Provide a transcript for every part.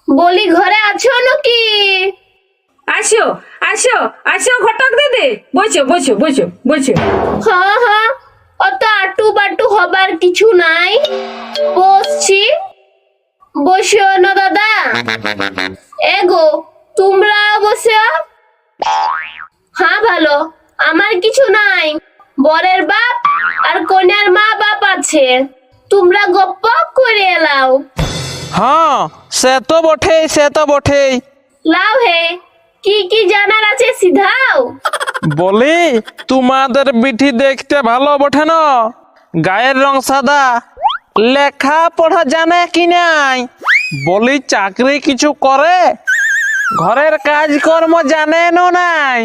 বলি ঘরে আছো নাকি? আসো আসো আসো ঘটক দিদি, বসো বসো বসো বসো। হ্যাঁ হ্যাঁ, অত আটু বাটু হবার কিছু নাই, বসছি। বসো না দাদা। এগো তোমরা বসো। হ্যাঁ ভালো, আমার কিছু নাই। বরের বাপ আর কন্যার মা বাপ আছে, তোমরা গপ্প করে এলাও। হ্যাঁ সে তো বটেই, সে তো বটেই। লাও হে, কি কি জানার আছে সিধাও। বলি তোমাদের বিটি দেখতে ভালো বটে না, গায়ের রং সাদা, লেখা পড়া জানে কি নাই? বলি চাকরি কিছু করে? ঘরের কাজকর্ম জানে না নাই?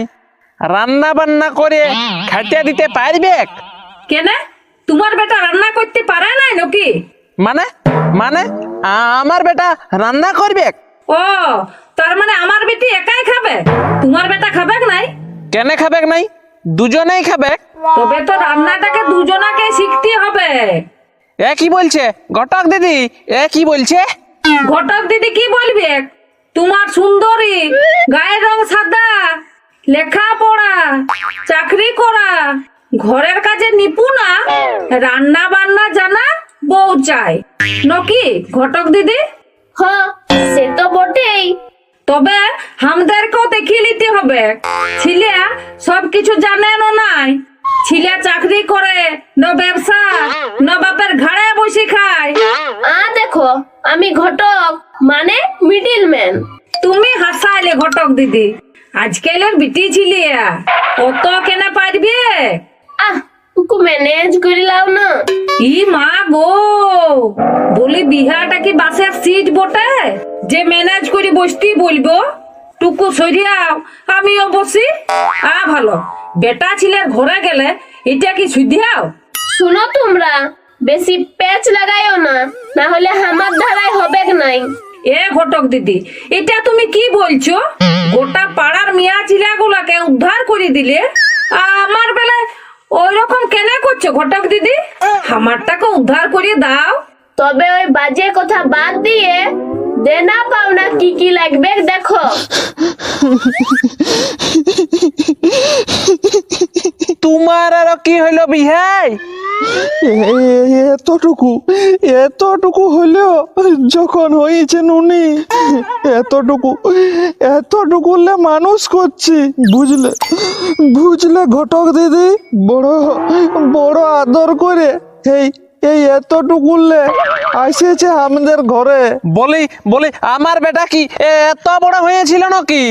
রান্না বান্না করে খাইতে দিতে পারবে? কেন তোমার বেটা রান্না করতে পারে নাই নাকি? মানে মানে আমার বেটা রান্না করবে? ও তার মানে আমার বেটি একাই খাবে, তোমার বেটা খাবে নাই? কেন খাবে নাই? দুজনেই খাবে। তবে তো রান্নাটাকে দুজনাকে শিখতে হবে। এ কি বলছে ঘটক দিদি? এ কি বলছে? ঘটক দিদি কি বলবে? তোমার সুন্দরী, গায়ের রং সাদা, লেখাপড়া, চাকরি করা, ঘরের কাজে নিপুণা, রান্না বান্না জানা বউ চাই নাকি ঘটক দিদি? হ্যাঁ সে তো বটেই। তবে আমাদেরকেও দেখিয়ে নিতে হবে, ছেলে সবকিছু জানে না নাই। ছেলে চাকরি করে না ব্যবসা না বাপের ঘাড়ে বসে খায়। দেখো আমি ঘটক মানে মিডিল ম্যান। তুমি হাসাইলে ঘটক দিদি, আজকালের বিটি ছিলে অত কেন পারবে? তুকু ম্যানেজ করে লাও না। ই মা গো, বলি বিহাটা কি বাসের সিট বটে যে ম্যানেজ করে বসতেই বলবো? টুকু সরিয়াও, আমিও বসি। ভালো, বেটা ছেলের ঘরে গেলে এটা কি সুধিয়াও? শুনো তোমরা, বেশি প্যাচ লাগাইও না, না হলে আমার ধারায় হবে নাই। এ ঘটক দিদি, এটা তুমি কি বলছো? গোটা পাড়ার মিয়া ছিলাগুলাকে উদ্ধার করে দিলে, আমার বেলায় ওই রকম কেন করছো ঘটক দিদি? আমারটাকে উদ্ধার করে দাও। তবে ওই বাজে কথা বাদ দিয়ে দেনা পাওনা কি কি লাগবে দেখো। তোমার আরো কি হইলো বিহাই? এতটুকু এতটুকু হলেও যখন হয়েছে নুনি, এতটুকু মানুষ করছি, বুঝলে বুঝলে ঘটক দিদি? বড় বড় আদর করে এই এই এতটুকুলে আসেছে আমাদের ঘরে। বলি বলি আমার বেটা কি এত বড় হয়েছিল নাকি?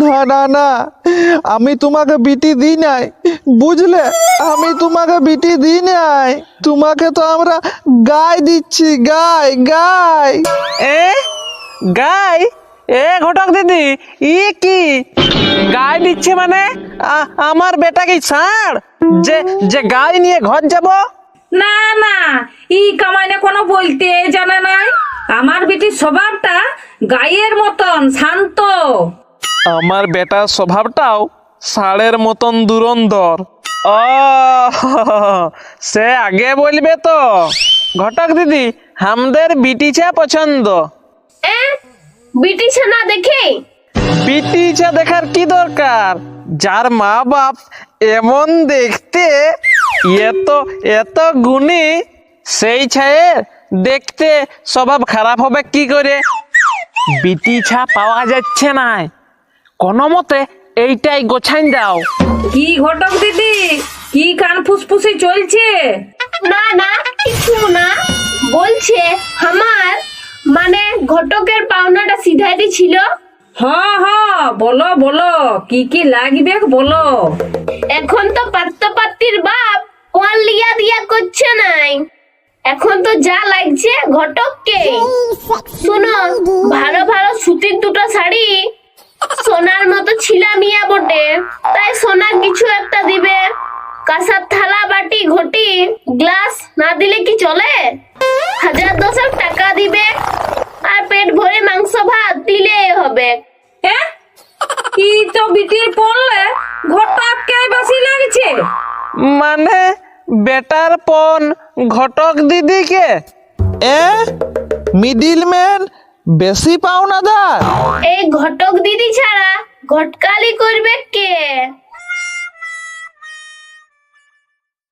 না না না, আমি তোমাকে বিটি দিই নাই, বুঝলে? আমি তোমাকে বিটি দিই নাই, তোমাকে তো আমরা গাই দিচ্ছি, গাই গাই। এ গাই? এ ঘটক দিদি, ই কি গাই দিচ্ছে মানে? আমার বেটা কি ষাঁড় যে যে গাই নিয়ে ঘর যাব? না না, ই কামাইনে কোনো বলতে জানে নাই। আমার বেটির স্বভাবটা গায়ের মতন শান্ত। আমার বেটার স্বভাবটাও ষাঁড়ের মতন দুরন্তর। ও সে আগে বলবে তো। ঘটক দিদি, আমাদের বিটিছা পছন্দ। বিটিছে না দেখে বিটিছা দেখার কি দরকার? যার মা বাপ এমন দেখতে, এত এত গুণী, সেই ছায়ের দেখতে স্বভাব খারাপ হবে কি করে? বিটিছা পাওয়া যাচ্ছে না, কোনো মতে এইটাই গোছাইন দাও। কি ঘটক দিদি, কি কান ফুসফুসি চলছে? না না কিছু না, বলছে আমার মানে ঘটকের পাওনাটা সিধাইতে ছিল। বলো বলো, কি কি লাগবে বলো। এখন তো পাত্রপাত্রীর বাপ ওয়াল লিয়া দিয়া করছে নাই, এখন তো যা লাগছে ঘটককে। শুনো, ভালো ভালো সুতির দুটো শাড়ি, সোনার মতো ছিলা মিয়া বটে, তাই সোনার কিছু একটা দিবে। কাঁসার থালা, বাটি, ঘটি, গ্লাস না দিলে কি চলে? 1000-10 টাকা দিবে, আর পেট ভরে মাংস ভাত দিলে হবে। ই তো বিটির পড়লে ঘটককে বেশি লাগছে। মানে বেটার পন ঘটক দিদিকে। এ মিডিলম্যান বেশি পাওনাদার। এই ঘটক দিদি ছাড়া ঘটকালি করবে কে?